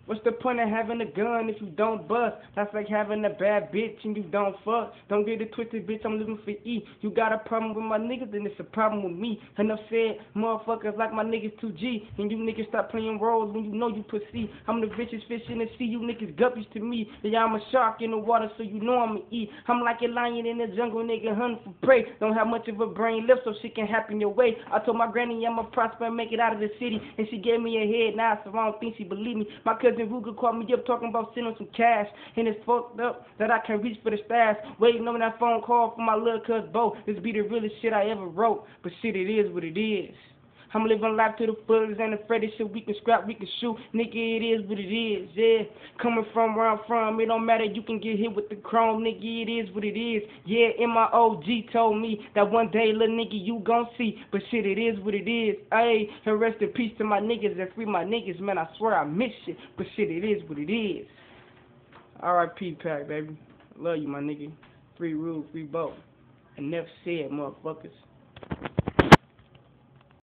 What's the point of having a gun if you don't bust? That's like having a bad bitch and you don't fuck. Don't get it twisted, bitch, I'm living for E. You got a problem with my niggas, then it's a problem with me. Enough said, motherfuckers like my niggas 2G. And you niggas stop playing roles when you know you pussy. I'm the richest fish in the sea, you niggas guppies to me. Yeah, I'm a shark in the water, so you know I'ma eat. I'm like a lion in the jungle, nigga, hunting for prey. Don't have much of a brain left, so shit can happen your way. I told my granny I'ma prosper and make it out of the city, and she gave me a head nod, so I don't think she believe me. My cousin Ruger called me up talking about sending some cash, and it's fucked up that I can't reach for the stash. Waiting on that phone call for my little cuz Bo. This be the realest shit I ever wrote, but shit, it is what it is. I'm living life to the fullest, and afraid of shit we can scrap, we can shoot. Nigga, it is what it is, yeah. Coming from where I'm from, it don't matter, you can get hit with the chrome. Nigga, it is what it is, yeah. And my OG told me that one day, little nigga, you gon' see. But shit, it is what it is, ayy. And rest in peace to my niggas and free my niggas, man, I swear I miss shit. But shit, it is what it is. R.I.P. Pac, baby. Love you, my nigga. Free Rule, free Bo. Enough said, motherfuckers.